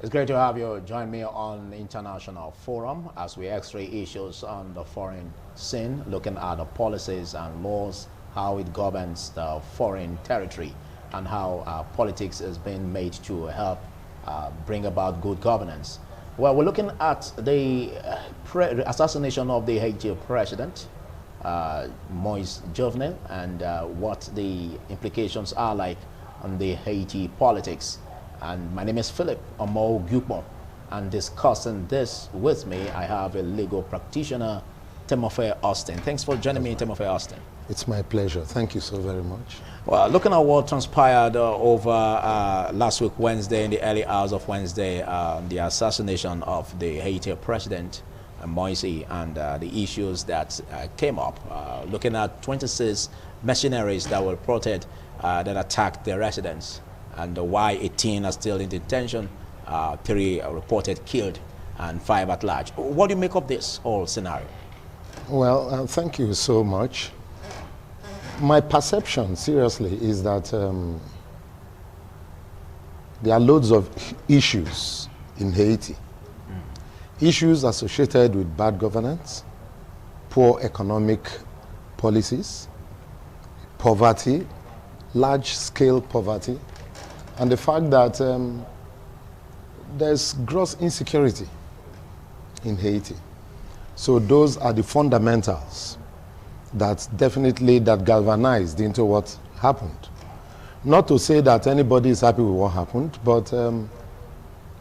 It's great to have you join me on International Forum as we x-ray issues on the foreign scene, looking at the policies and laws, how it governs the foreign territory, and how politics is being made to help bring about good governance. Well, we're looking at the assassination of the Haiti president, Moise Jovenel, and what the implications are like on the Haiti politics. And my name is Philip Omo Gukbo, and discussing this with me, I have a legal practitioner, Timothy Austin. Thanks for joining me, Timothy Austin. It's my pleasure. Thank you so very much. Well, looking at what transpired over last week, Wednesday, in the early hours of Wednesday, the assassination of the Haiti president, Moise, and the issues that came up, looking at 26 mercenaries that were reported that attacked their residents, and why 18 are still in detention, 3 are reported killed, and 5 at large. What do you make of this whole scenario? Well, thank you so much. My perception, seriously, is that there are loads of issues in Haiti. Issues associated with bad governance, poor economic policies, poverty, large-scale poverty, and the fact that there's gross insecurity in Haiti. So those are the fundamentals that galvanized into what happened. Not to say that anybody is happy with what happened, but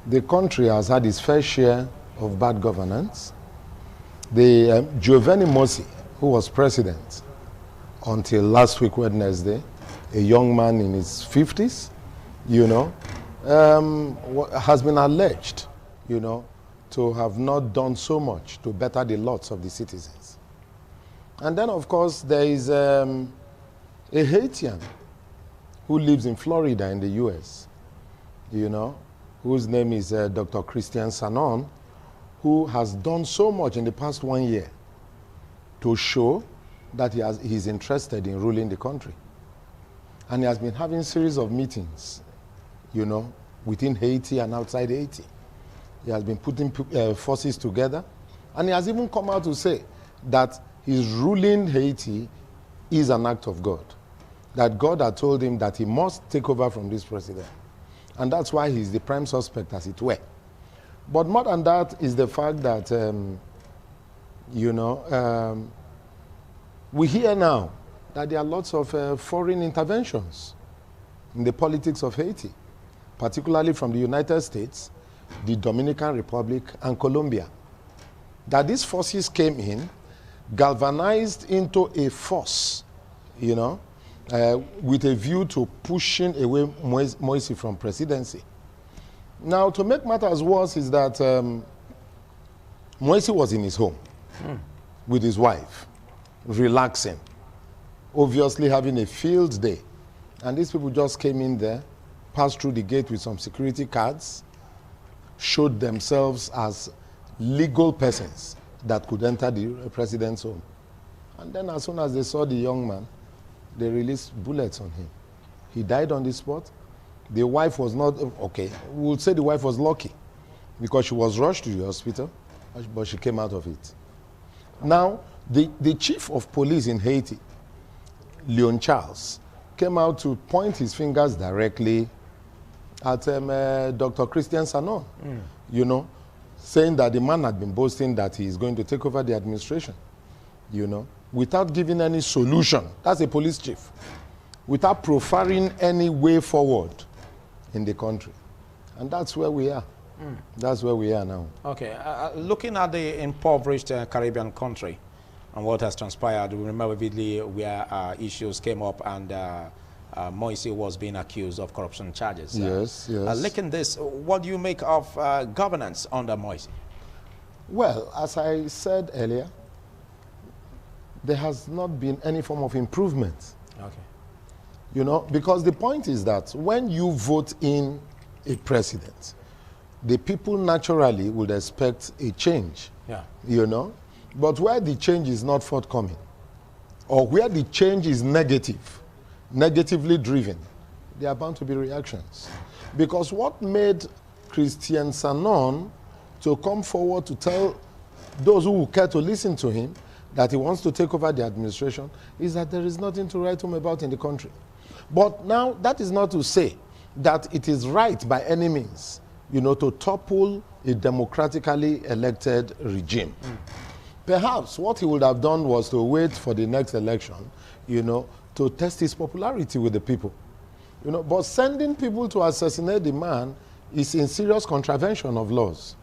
the country has had its fair share of bad governance. The Jovenel Moise, who was president until last week Wednesday, a young man in his 50s, has been alleged, to have not done so much to better the lots of the citizens. And then, of course, there is a Haitian who lives in Florida in the US, whose name is Dr. Christian Sanon, who has done so much in the past 1 year to show that he's interested in ruling the country. And he has been having a series of meetings, within Haiti and outside Haiti. He has been putting forces together, and he has even come out to say that his ruling Haiti is an act of God, that God had told him that he must take over from this president. And that's why he's the prime suspect, as it were. But more than that is the fact that, we hear now that there are lots of foreign interventions in the politics of Haiti, particularly from the United States, the Dominican Republic, and Colombia. That these forces came in, galvanized into a force, with a view to pushing away Moise from presidency. Now, to make matters worse is that Moise was in his home with his wife, relaxing, obviously having a field day. And these people just came in there, passed through the gate with some security cards, showed themselves as legal persons that could enter the president's home. And then as soon as they saw the young man, they released bullets on him. He died on the spot. The wife was not, okay, we would say the wife was lucky because she was rushed to the hospital, but she came out of it. Now, the chief of police in Haiti, Leon Charles, came out to point his fingers directly at Dr. Christian Sanon, saying that the man had been boasting that he is going to take over the administration, without giving any solution. That's a police chief. Without profiling any way forward in the country. And that's where we are. That's where we are now. Okay. Looking at the impoverished Caribbean country and what has transpired, we remember vividly where issues came up and Moise was being accused of corruption charges. Yes, yes. Looking this, what do you make of governance under Moise? Well, as I said earlier, there has not been any form of improvement. Okay. Because the point is that when you vote in a president, the people naturally would expect a change. Yeah. But where the change is not forthcoming, or where the change is negatively driven, there are bound to be reactions. Because what made Christian Sanon to come forward to tell those who will care to listen to him that he wants to take over the administration is that there is nothing to write home about in the country. But now, that is not to say that it is right by any means, to topple a democratically elected regime. Perhaps what he would have done was to wait for the next election, to test his popularity with the people. But sending people to assassinate the man is in serious contravention of laws.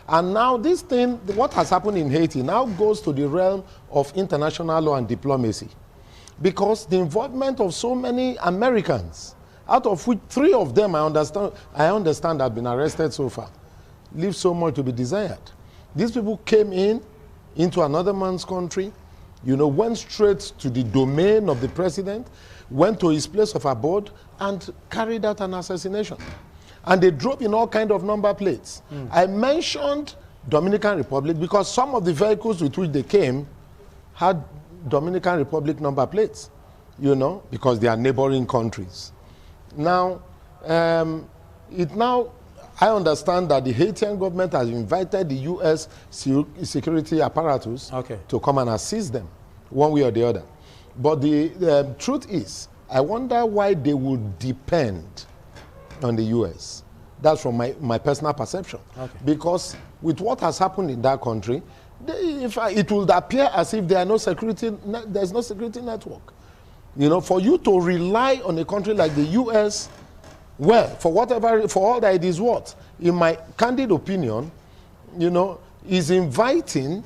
And now this thing, what has happened in Haiti, now goes to the realm of international law and diplomacy. Because the involvement of so many Americans, out of which 3 of them I understand have been arrested so far, leaves so much to be desired. These people came into another man's country, went straight to the domain of the president, went to his place of abode, and carried out an assassination. And they drove in all kinds of number plates. I mentioned Dominican Republic because some of the vehicles with which they came had Dominican Republic number plates, because they are neighboring countries. Now, I understand that the Haitian government has invited the U.S. security apparatus to come and assist them, one way or the other. But the truth is, I wonder why they would depend on the U.S. That's from my personal perception. Because with what has happened in that country, it will appear as if there's no security network. For you to rely on a country like the U.S., well, for all that it is worth, in my candid opinion, is inviting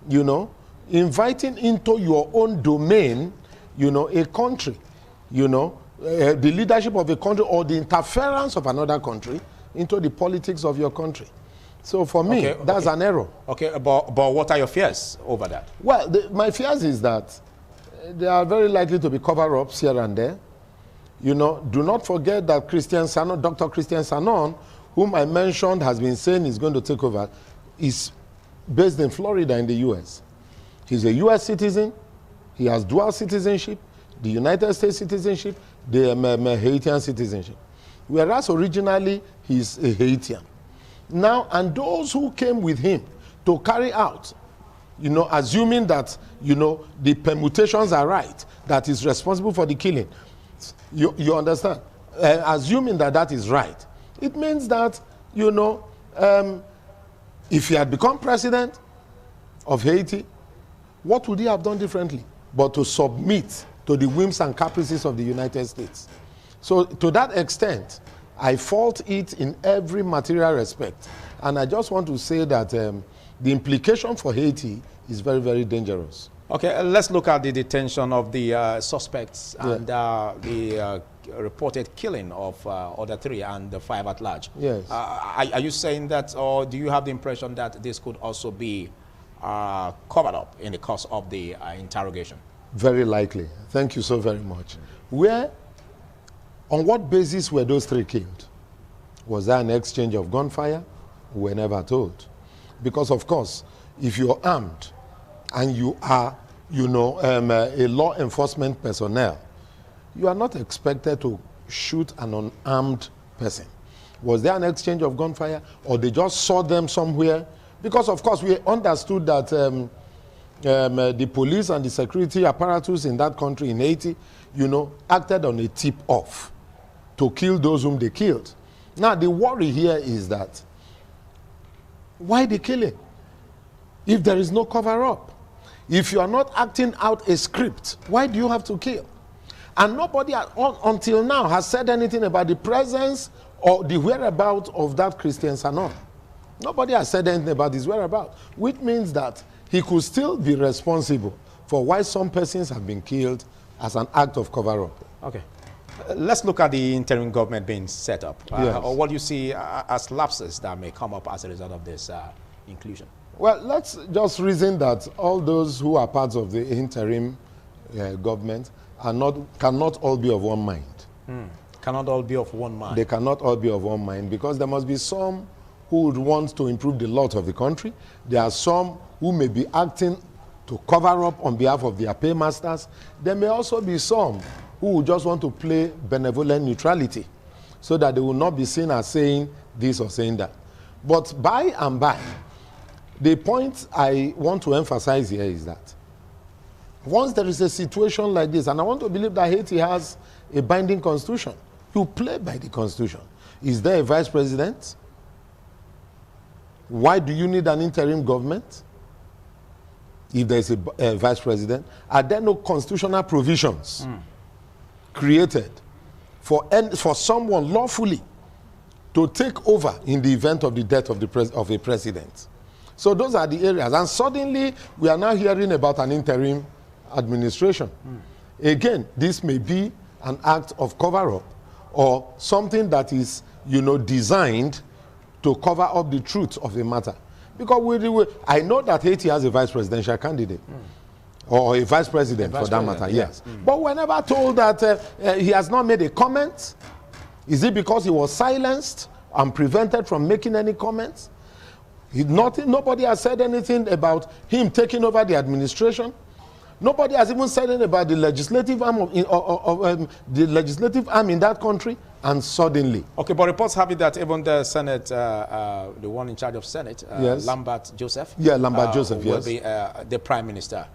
into your own domain, a country, the leadership of a country or the interference of another country into the politics of your country. So for me, that's an error. Okay, but what are your fears over that? Well, my fears is that there are very likely to be cover-ups here and there. Do not forget that Dr. Christian Sanon, whom I mentioned has been saying he's going to take over, is based in Florida in the U.S. He's a U.S. citizen. He has dual citizenship, the United States citizenship, the Haitian citizenship. Whereas originally he's a Haitian. Now, and those who came with him to carry out, assuming that, the permutations are right, that he's responsible for the killing, you understand? Assuming that is right, it means that, if he had become president of Haiti, what would he have done differently but to submit to the whims and caprices of the United States? So to that extent, I fault it in every material respect. And I just want to say that the implication for Haiti is very, very dangerous. Okay, let's look at the detention of the suspects and the reported killing of other 3 and the 5 at large. Yes. Are you saying that, or do you have the impression that this could also be covered up in the course of the interrogation? Very likely. Thank you so very much. On what basis were those 3 killed? Was there an exchange of gunfire? We were never told. Because, of course, if you're armed and you are, a law enforcement personnel, you are not expected to shoot an unarmed person. Was there an exchange of gunfire, or they just saw them somewhere? Because, of course, we understood that the police and the security apparatus in that country, in Haiti, acted on a tip-off to kill those whom they killed. Now, the worry here is that, why the killing? If there is no cover-up, if you are not acting out a script, why do you have to kill? And nobody until now has said anything about the presence or the whereabouts of that Christian Sanon. Nobody has said anything about his whereabouts, which means that he could still be responsible for why some persons have been killed as an act of cover-up. Okay. Let's look at the interim government being set up. Yes. Or what do you see as lapses that may come up as a result of this inclusion? Well, let's just reason that all those who are parts of the interim government cannot all be of one mind. Cannot all be of one mind. They cannot all be of one mind because there must be some who would want to improve the lot of the country. There are some who may be acting to cover up on behalf of their paymasters. There may also be some who would just want to play benevolent neutrality. so that they will not be seen as saying this or saying that. But by and by, the point I want to emphasize here is that once there is a situation like this, and I want to believe that Haiti has a binding constitution, you play by the constitution. Is there a vice president? Why do you need an interim government if there is a vice president? Are there no constitutional provisions created for someone lawfully to take over in the event of the death of a president? So those are the areas. And suddenly, we are now hearing about an interim administration. Again, this may be an act of cover-up or something that is, designed to cover up the truth of the matter. Because I know that Haiti has a vice presidential candidate. Or a vice president, for that matter, yes. But we're never told that he has not made a comment. Is it because he was silenced and prevented from making any comments? Nobody has said anything about him taking over the administration. Nobody has even said anything about the legislative arm in that country. And suddenly, okay, but reports have it that even the Senate, the one in charge of Senate, yes. Lambert Joseph, Joseph, will be the prime minister.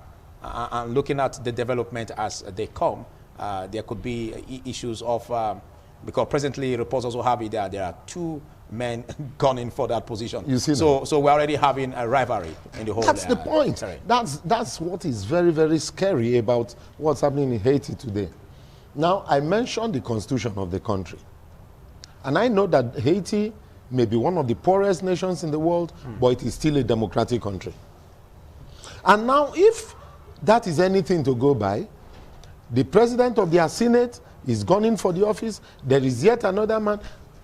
And looking at the development as they come, there could be issues of because presently reports also have it that there are two men gunning for that position. You see, so we're already having a rivalry in the whole. That's the point. That's what is very, very scary about what's happening in Haiti today. Now, I mentioned the constitution of the country. And I know that Haiti may be one of the poorest nations in the world, but it is still a democratic country. And now, if that is anything to go by, the president of their Senate is gunning for the office. There is yet another man,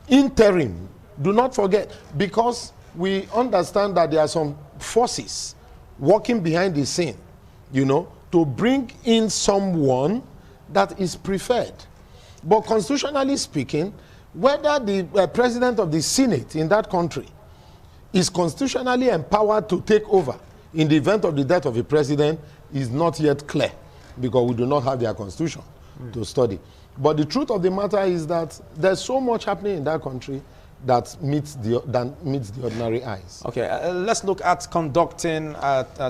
interim. Do not forget, because we understand that there are some forces working behind the scene, to bring in someone that is preferred. But constitutionally speaking, whether the president of the Senate in that country is constitutionally empowered to take over in the event of the death of a president is not yet clear, because we do not have their constitution to study. But the truth of the matter is that there's so much happening in that country that meets the ordinary eyes. Okay, let's look at conducting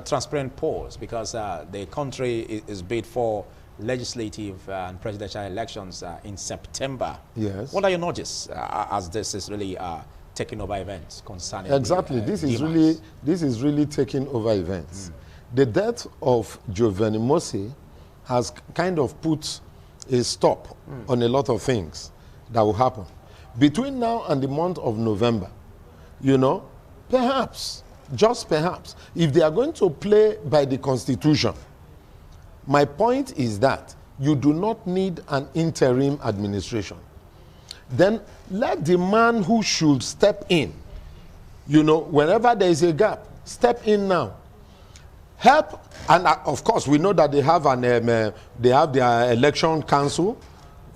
transparent polls, because the country is bid for legislative and presidential elections in September. Yes. What are your notices as this is really taking over events concerning? Exactly. This is really taking over events. The death of Giovanni Mossi has kind of put a stop on a lot of things that will happen between now and the month of November. Perhaps, just perhaps, if they are going to play by the Constitution, my point is that you do not need an interim administration. Then let the man who should step in, whenever there is a gap, step in now. Help, and of course we know that they have their election council.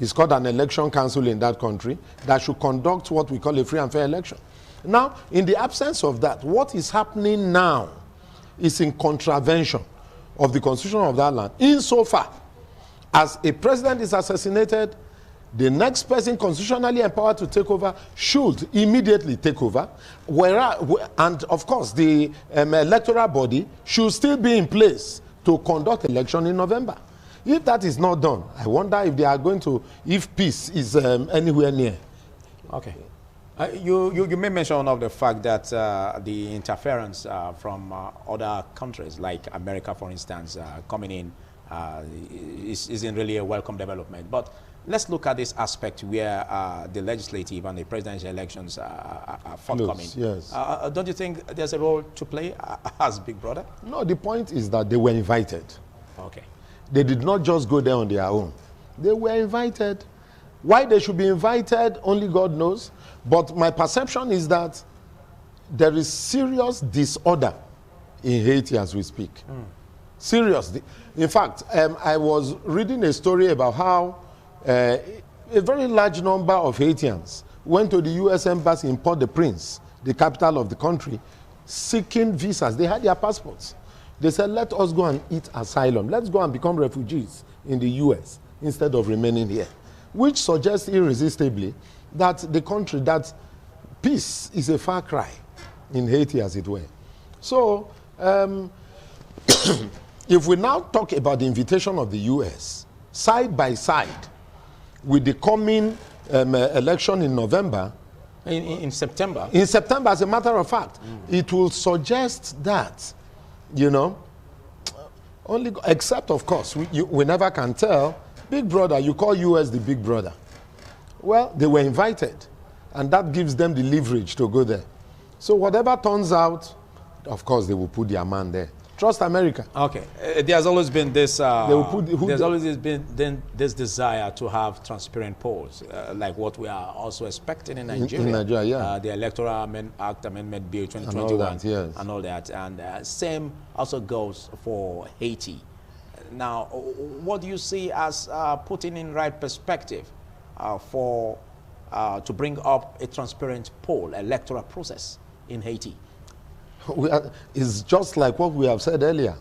It's called an election council in that country that should conduct what we call a free and fair election. Now, in the absence of that, what is happening now is in contravention of the constitution of that land. Insofar as a president is assassinated, the next person constitutionally empowered to take over should immediately take over. And of course, the electoral body should still be in place to conduct election in November. If that is not done, I wonder if they are going to, if peace is anywhere near. Okay. You made mention of the fact that the interference from other countries, like America, for instance, coming in, isn't really a welcome development. But let's look at this aspect where the legislative and the presidential elections are forthcoming. Yes. Don't you think there's a role to play as Big Brother? No, the point is that they were invited. Okay. They did not just go there on their own. They were invited. Why they should be invited, only God knows. But my perception is that there is serious disorder in Haiti as we speak. Serious. In fact, I was reading a story about how a very large number of Haitians went to the U.S. Embassy in Port-au-Prince, the capital of the country, seeking visas. They had their passports. They said, let us go and eat asylum. Let's go and become refugees in the U.S. instead of remaining here. Which suggests irresistibly that the country, that peace is a far cry in Haiti, as it were. So, if we now talk about the invitation of the U.S., side by side with the coming election in November, in September. In September, as a matter of fact, it will suggest that, you know, except, of course, we never can tell. Big brother, you call US the big brother. Well, they were invited, and that gives them the leverage to go there. So whatever turns out, of course, they will put their man there. Trust America. Okay. There's always been this. There's always been this desire to have transparent polls, like what we are also expecting in Nigeria. In Nigeria, yeah. The Electoral Act Amendment Bill 2021 and all that, yes. And all that. And same also goes for Haiti. Now, what do you see as putting in right perspective to bring up a transparent poll electoral process in Haiti? It's just like what we have said earlier.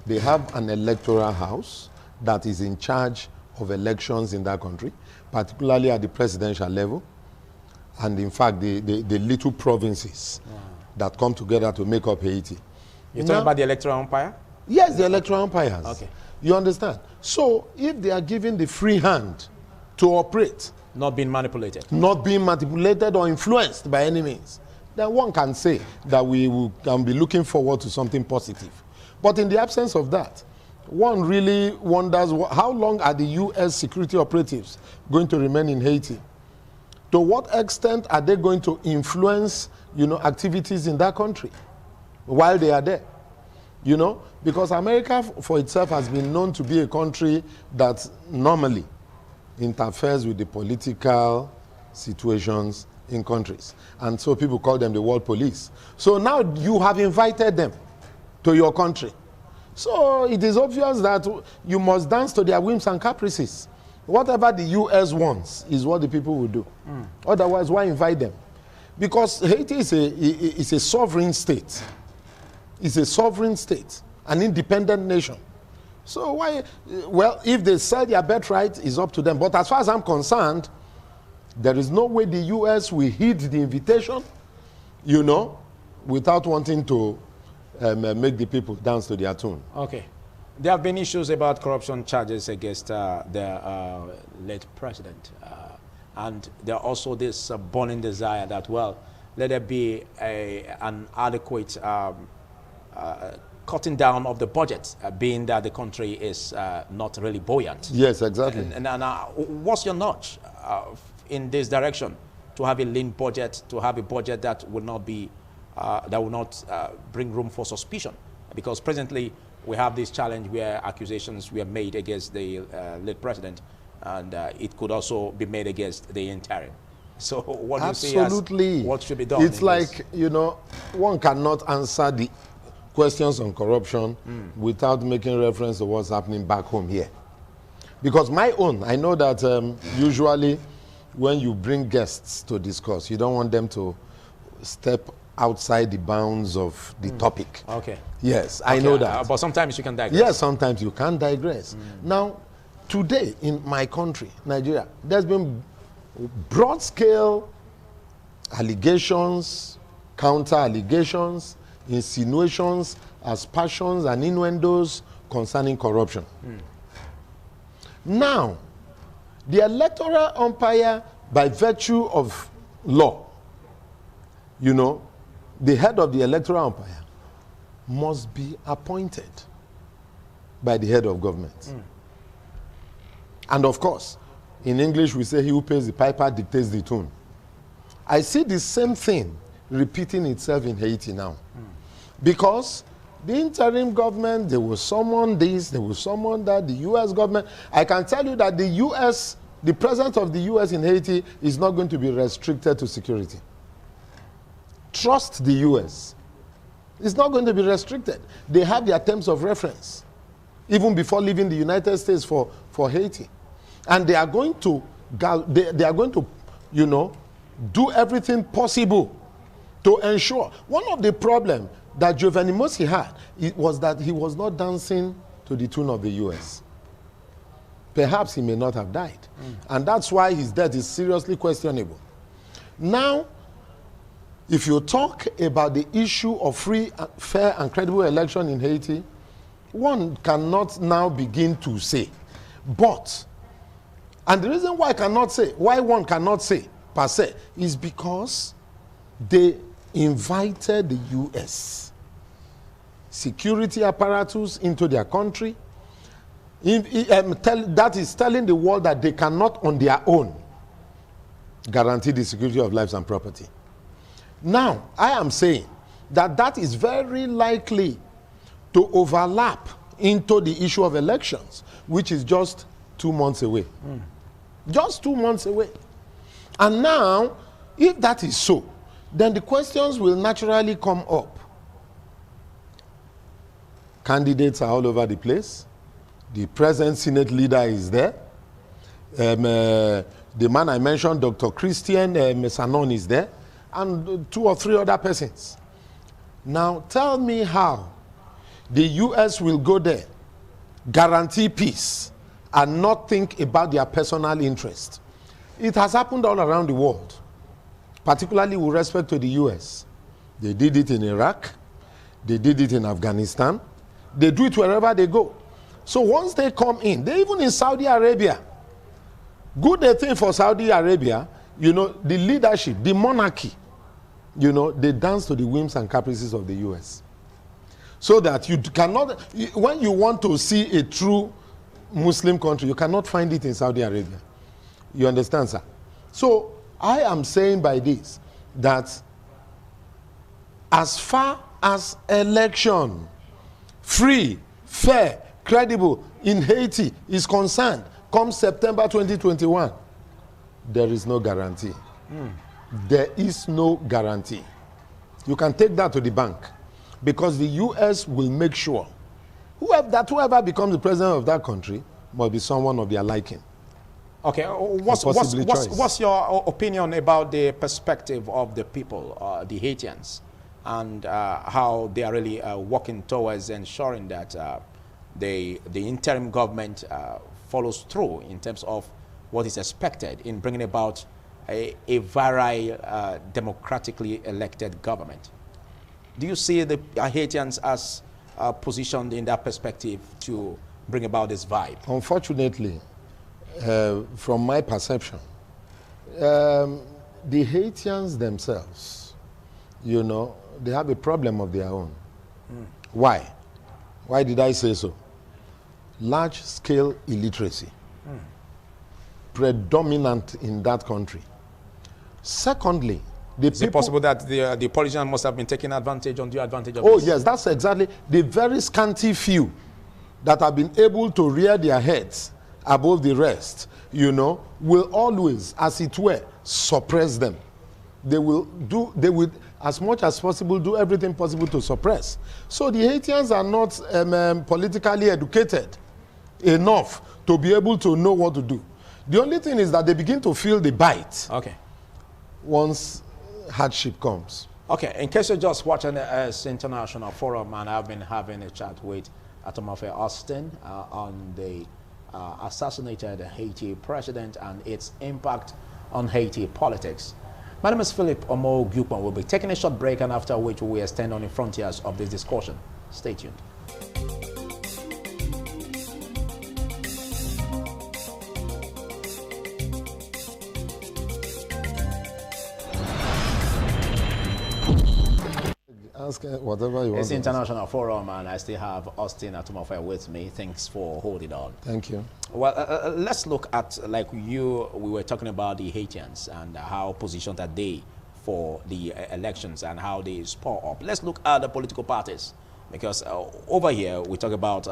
They have an electoral house that is in charge of elections in that country, particularly at the presidential level, and in fact the little provinces that come together to make up Haiti. You're talking about the electoral umpire? Yes, the electoral umpires. Okay. You understand? So if they are given the free hand to operate, not being manipulated or influenced by any means, then one can say that can be looking forward to something positive. But in the absence of that, one really wonders how long are the U.S. security operatives going to remain in Haiti? To what extent are they going to influence, activities in that country while they are there? Because America for itself has been known to be a country that normally interferes with the political situations in countries. And so people call them the world police. So now you have invited them to your country. So it is obvious that you must dance to their whims and caprices. Whatever the U.S. wants is what the people will do. Otherwise, why invite them? Because Haiti is a sovereign state. It's a sovereign state, an independent nation. So why, well, if they sell their birthright, it's up to them. But as far as I'm concerned, there is no way the U.S. will heed the invitation, without wanting to make the people dance to their tune. Okay. There have been issues about corruption charges against the late president. And there are also this burning desire that, well, let there be an adequate cutting down of the budget, being that the country is not really buoyant. Yes, exactly. And what's your notch in this direction, to have a lean budget, to have a budget that will not be bring room for suspicion? Because presently we have this challenge where accusations were made against the late president, and it could also be made against the interim. So what do you see as what should be done? It's like, one cannot answer the questions on corruption without making reference to what's happening back home here. Because I know that usually when you bring guests to discuss, you don't want them to step outside the bounds of the topic. Okay. Yes, I know that. But sometimes you can digress. Yes, sometimes you can digress. Now, today in my country, Nigeria, there's been broad-scale allegations, counter-allegations, insinuations, aspersions, and innuendos concerning corruption. Now, the electoral umpire, by virtue of law, the head of the electoral umpire must be appointed by the head of government. And of course, in English we say he who pays the piper dictates the tune. I see the same thing repeating itself in Haiti now. Because the interim government, they will summon this, they will summon that, the U.S. government. I can tell you that the presence of the U.S. in Haiti is not going to be restricted to security. Trust the U.S. It's not going to be restricted. They have their terms of reference, even before leaving the United States for Haiti. And they are going to, do everything possible to ensure. One of the problems that Giovanni Mossi had was that he was not dancing to the tune of the U.S. Perhaps he may not have died. And that's why his death is seriously questionable. Now, if you talk about the issue of free, fair, and credible election in Haiti, one cannot now begin to say. But, and the reason why one cannot say per se, is because they invited the U.S. security apparatus into their country. That is telling the world that they cannot on their own guarantee the security of lives and property. Now, I am saying that that is very likely to overlap into the issue of elections, which is just 2 months away. Just 2 months away. And now, if that is so, then the questions will naturally come up. Candidates are all over the place. The present Senate leader is there. The man I mentioned, Dr. Christian Sanon, is there. And 2 or 3 other persons. Now, tell me how the U.S. will go there, guarantee peace, and not think about their personal interest. It has happened all around the world, particularly with respect to the U.S. They did it in Iraq. They did it in Afghanistan. They do it wherever they go. So once they come in, they even in Saudi Arabia. Good thing for Saudi Arabia, you know, the leadership, the monarchy, you know, they dance to the whims and caprices of the U.S. So that you cannot, when you want to see a true Muslim country, you cannot find it in Saudi Arabia. You understand, sir? So I am saying by this that as far as election, free, fair, credible in Haiti is concerned, come September 2021, there is no guarantee. There is no guarantee. You can take that to the bank, because the U.S. will make sure whoever becomes the president of that country must be someone of their liking. Okay, what's your opinion about the perspective of the people, the Haitians, and how they are really working towards ensuring that the interim government follows through in terms of what is expected in bringing about a very democratically elected government? Do you see the Haitians as positioned in that perspective to bring about this vibe? Unfortunately, from my perception, the Haitians themselves, you know, they have a problem of their own. Why? Why did I say so? Large-scale illiteracy, predominant in that country. Secondly, is it possible that the politicians must have been taking advantage, undue advantage of this? Oh, yes, that's exactly. The very scanty few that have been able to rear their heads above the rest, you know, will always, as it were, suppress them. They will, as much as possible, do everything possible to suppress. So the Haitians are not politically educated enough to be able to know what to do. The only thing is that they begin to feel the bite. Okay. Once hardship comes. Okay, in case you're just watching this international forum, and I've been having a chat with Atomafe Austin on the assassinated Haiti president and its impact on Haiti politics. My name is Philip Omo Gupon. We'll be taking a short break, and after which we will extend on the frontiers of this discussion. Stay tuned. Ask whatever you want. It's International Forum, and I still have Austin Atomafe with me. Thanks for holding on. Thank you. Well, let's look at, like we were talking about the Haitians and how positioned are they for the elections and how they spur up. Let's look at the political parties, because over here we talk about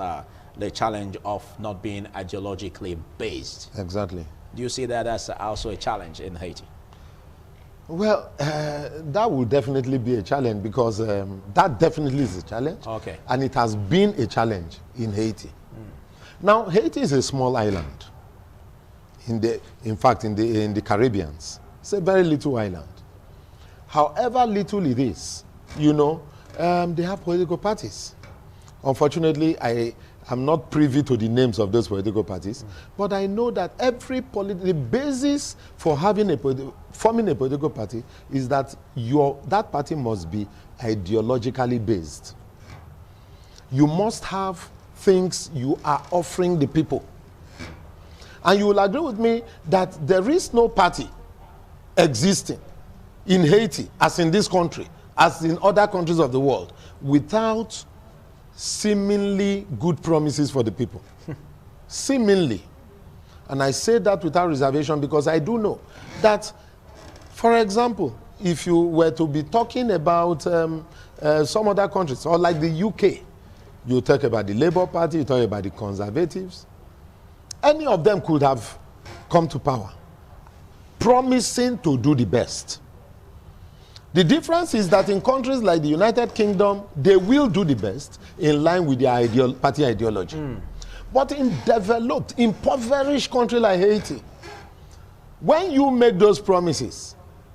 the challenge of not being ideologically based. Exactly. Do you see that as also a challenge in Haiti? Well, that will definitely be a challenge, because that definitely is a challenge. Okay. And it has been a challenge in Haiti. Now, Haiti is a small island. In fact, in the Caribbean, it's a very little island. However little it is, you know, they have political parties. Unfortunately, I I'm not privy to the names of those political parties, but I know that the basis for forming a political party is that that party must be ideologically based. You must have things you are offering the people. And you will agree with me that there is no party existing in Haiti, as in this country, as in other countries of the world, without seemingly good promises for the people. Seemingly. And I say that without reservation because I do know that, for example, if you were to be talking about some other countries, or like the UK, you talk about the Labour Party, you talk about the Conservatives, any of them could have come to power, promising to do the best. The difference is that in countries like the United Kingdom, they will do the best in line with their party ideology. But in developed, impoverished country like Haiti, when you make those promises,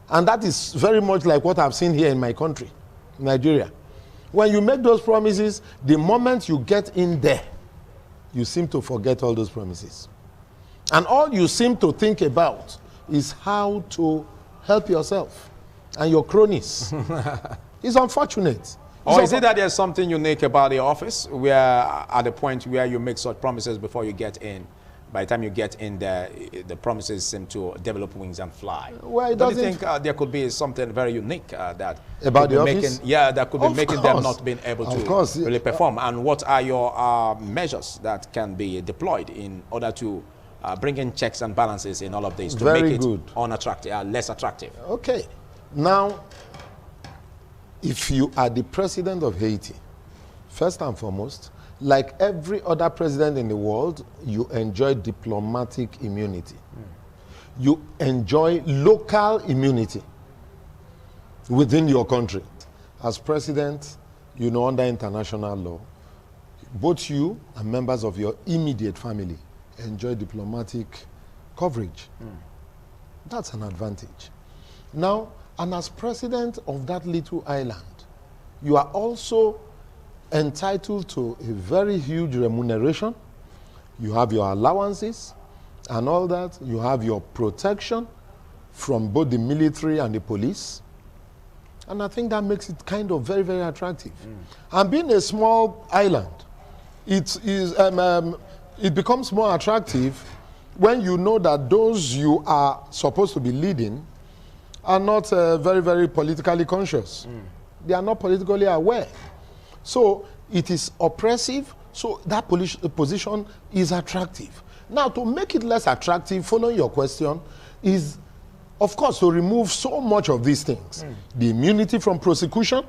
and that is very much like what I've seen here in my country, Nigeria, when you make those promises, the moment you get in there, you seem to forget all those promises. And all you seem to think about is how to help yourself and your cronies. It's unfortunate. Or is it that there's something unique about the office where at the point where you make such promises before you get in, by the time you get in there, the promises seem to develop wings and fly? Well, Don't you think there could be something very unique that about the office? That could be making them not being able to really perform? And what are your measures that can be deployed in order to bring in checks and balances in all of this to make it unattractive, less attractive? Okay. Now, if you are the president of Haiti, first and foremost, like every other president in the world, you enjoy diplomatic immunity. You enjoy local immunity within your country. As president, you know, under international law, both you and members of your immediate family enjoy diplomatic coverage. That's an advantage. Now, and as president of that little island, you are also entitled to a very huge remuneration. You have your allowances and all that. You have your protection from both the military and the police. And I think that makes it kind of very, very attractive. And being a small island, it becomes more attractive when you know that those you are supposed to be leading are not very, very politically conscious. They are not politically aware. So it is oppressive, so that position is attractive. Now, to make it less attractive, following your question, is, of course, to remove so much of these things. The immunity from prosecution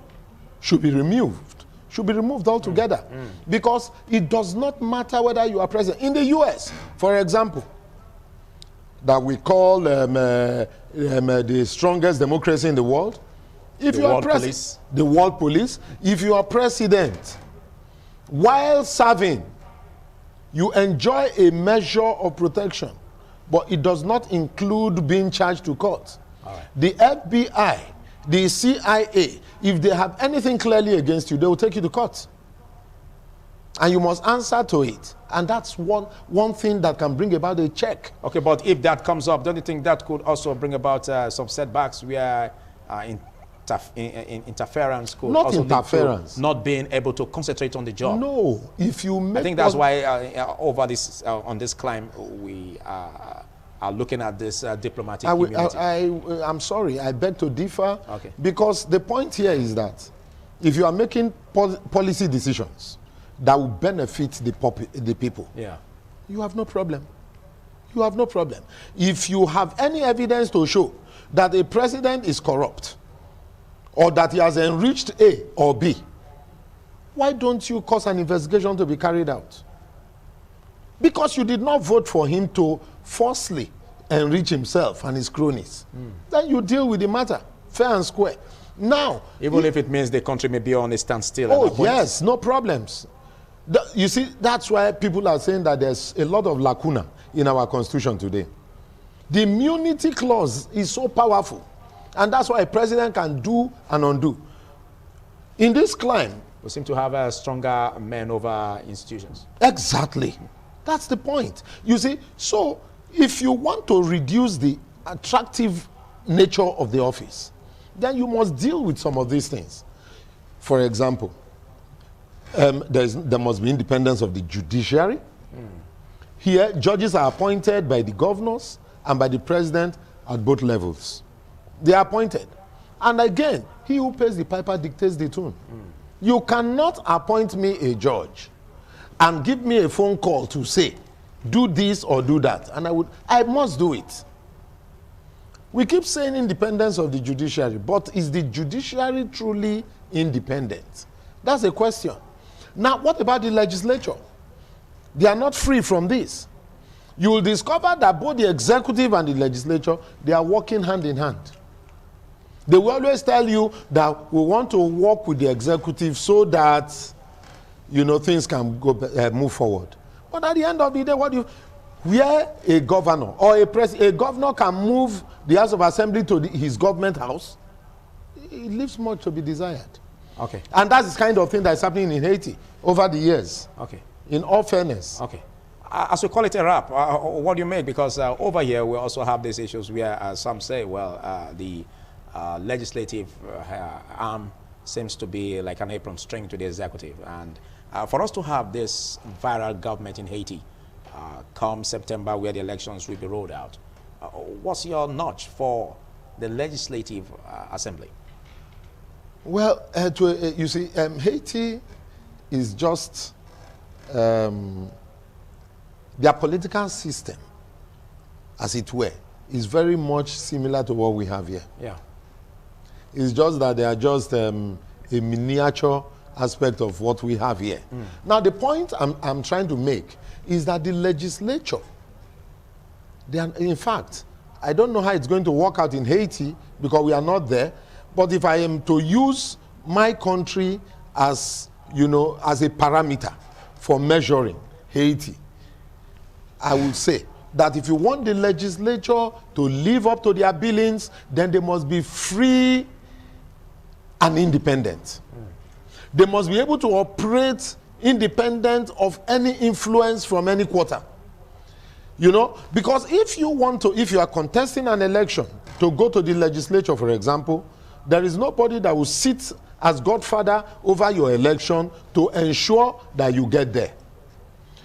should be removed. Should be removed altogether. Because it does not matter whether you are president. In the US, for example, that we call the strongest democracy in the world. If you are president, the world police, if you are president, while serving, you enjoy a measure of protection, but it does not include being charged to court. The FBI, the CIA, if they have anything clearly against you, they will take you to court. And you must answer to it. And that's one thing that can bring about a check. Okay, but if that comes up, don't you think that could also bring about some setbacks where interference could also lead to not being able to concentrate on the job? No. If you make I think that's why over this on this climb we are looking at this diplomatic immunity. I'm sorry, I beg to differ. Okay. Because the point here is that if you are making policy decisions that will benefit the people, you have no problem. You have no problem. If you have any evidence to show that a president is corrupt or that he has enriched A or B, why don't you cause an investigation to be carried out? Because you did not vote for him to falsely enrich himself and his cronies. Then you deal with the matter, fair and square. Now, even if it means the country may be on a standstill. Oh, yes, no problems. You see, that's why people are saying that there's a lot of lacuna in our constitution today. The immunity clause is so powerful, and that's why a president can do and undo. In this climb, We seem to have stronger men over institutions. Exactly. That's the point. You see, so if you want to reduce the attractive nature of the office, then you must deal with some of these things. For example, there must be independence of the judiciary. Here, judges are appointed by the governors and by the president at both levels. They are appointed. And again, he who pays the piper dictates the tune. You cannot appoint me a judge and give me a phone call to say, do this or do that. And I must do it. We keep saying independence of the judiciary, but is the judiciary truly independent? That's a question. Now, what about the legislature? They are not free from this. You will discover that both the executive and the legislature, they are working hand in hand. They will always tell you that we want to work with the executive so that, you know, things can go move forward. But at the end of the day, where a governor or a governor can move the House of Assembly to his government house, it leaves much to be desired. Okay. And that's the kind of thing that's happening in Haiti over the years. Okay. In all fairness. Okay. As we call it a wrap, what do you make? Because over here we also have these issues where some say, well, the legislative arm seems to be like an apron string to the executive. And for us to have this viral government in Haiti come September, where the elections will be rolled out, what's your notch for the legislative assembly? Well, you see, Haiti is just their political system, as it were, is very much similar to what we have here. Yeah. It's just that they are just a miniature aspect of what we have here. Now, the point I'm trying to make is that the legislature, in fact, I don't know how it's going to work out in Haiti because we are not there, but if I am to use my country as, you know, as a parameter for measuring Haiti, I would say that if you want the legislature to live up to their billings, then they must be free and independent. They must be able to operate independent of any influence from any quarter. You know, because if you are contesting an election to go to the legislature, for example, there is nobody that will sit as godfather over your election to ensure that you get there.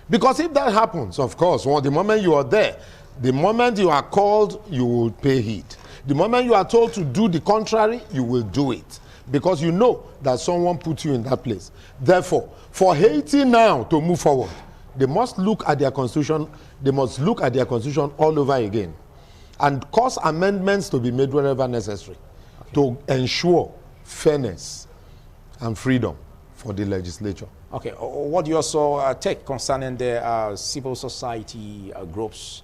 Because if that happens, of course, the moment you are there, the moment you are called, you will pay heed. The moment you are told to do the contrary, you will do it. Because you know that someone put you in that place. Therefore, for Haiti now to move forward, they must look at their constitution. They must look at their constitution all over again and cause amendments to be made wherever necessary to ensure fairness and freedom for the legislature. Okay, what do you also take concerning the civil society groups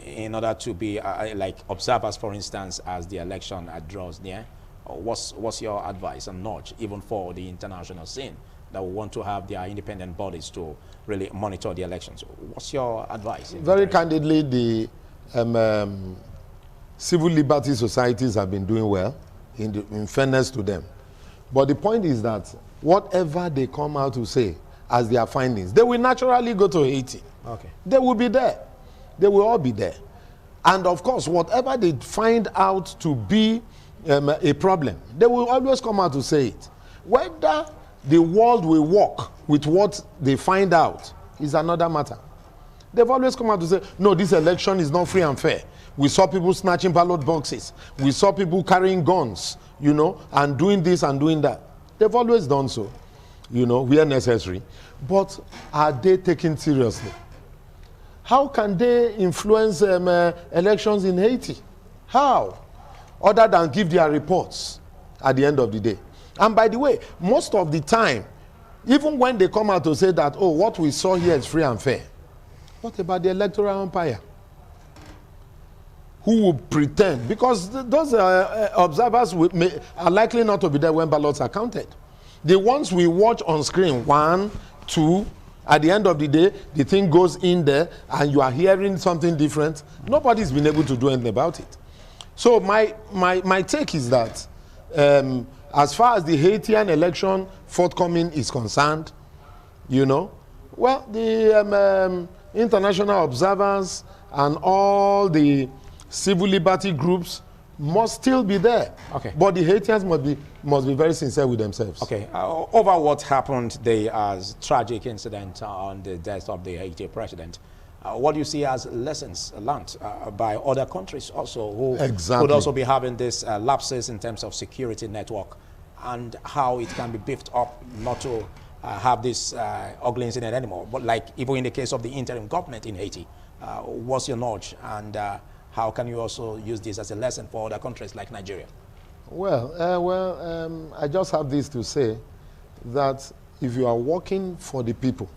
in order to be like observers, for instance, as the election draws near? What's your advice and nudge, even for the international scene that will want to have their independent bodies to really monitor the elections? What's your advice? Very candidly, the civil liberty societies have been doing well, in fairness to them. But the point is that whatever they come out to say as their findings, they will naturally go to Haiti. Okay. They will be there. They will all be there. And of course, whatever they find out to be a problem, they will always come out to say it. Whether the world will work with what they find out is another matter. They've always come out to say, no, this election is not free and fair. We saw people snatching ballot boxes. We saw people carrying guns, you know, and doing this and doing that. They've always done so, you know, where necessary. But are they taken seriously? How can they influence elections in Haiti? How? Other than give their reports at the end of the day. And by the way, most of the time, even when they come out to say that, oh, what we saw here is free and fair, what about the electoral umpire? Who will pretend? Because those observers are likely not to be there when ballots are counted. The ones we watch on screen, 1, 2, at the end of the day, the thing goes in there and you are hearing something different. Nobody's been able to do anything about it. So my take is that As far as the Haitian election forthcoming is concerned, you know, well, the international observers and all the civil liberty groups must still be there. Okay. But the Haitians must be very sincere with themselves. Okay. Over what happened there as tragic incident on the death of the Haiti president, what do you see as lessons learned by other countries also who Exactly. could also be having these lapses in terms of security network, and how it can be beefed up not to have this ugly incident anymore? But like even in the case of the interim government in Haiti, what's your nudge, and how can you also use this as a lesson for other countries like Nigeria? Well, I just have this to say, that if you are working for the people,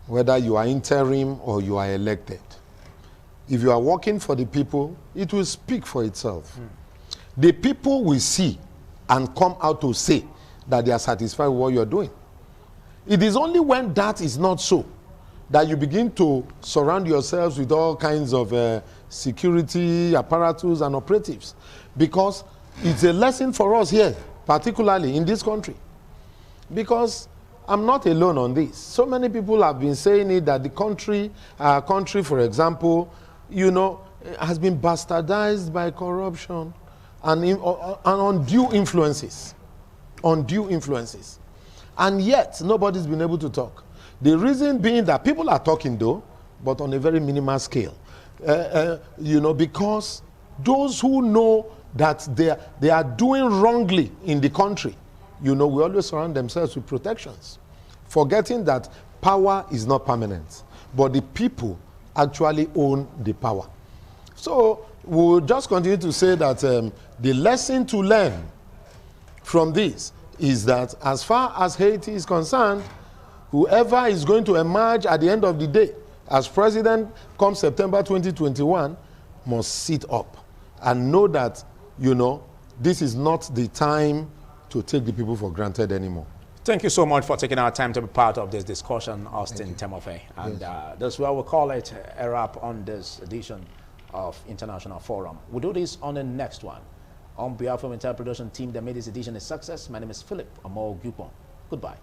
whether you are interim or you are elected, if you are working for the people, it will speak for itself. The people will see and come out to say that they are satisfied with what you're doing. It is only when that is not so that you begin to surround yourselves with all kinds of security apparatus and operatives, because it's a lesson for us here, particularly in this country. Because I'm not alone on this. So many people have been saying it, that the country, our country, for example, you know, has been bastardized by corruption and undue influences. Undue influences. And yet, nobody's been able to talk. The reason being that people are talking, though, but on a very minimal scale. You know, because those who know that they are doing wrongly in the country, you know, we always surround themselves with protections, forgetting that power is not permanent, but the people actually own the power. So we'll just continue to say that the lesson to learn from this is that as far as Haiti is concerned, whoever is going to emerge at the end of the day as president come September 2021 must sit up and know that, you know, this is not the time to take the people for granted anymore. Thank you so much for taking our time to be part of this discussion, Austin Temofe. And that's why we call it a wrap on this edition of International Forum. We'll do this on the next one. On behalf of the entire production team that made this edition a success, my name is Philip Amo Gupon. Goodbye.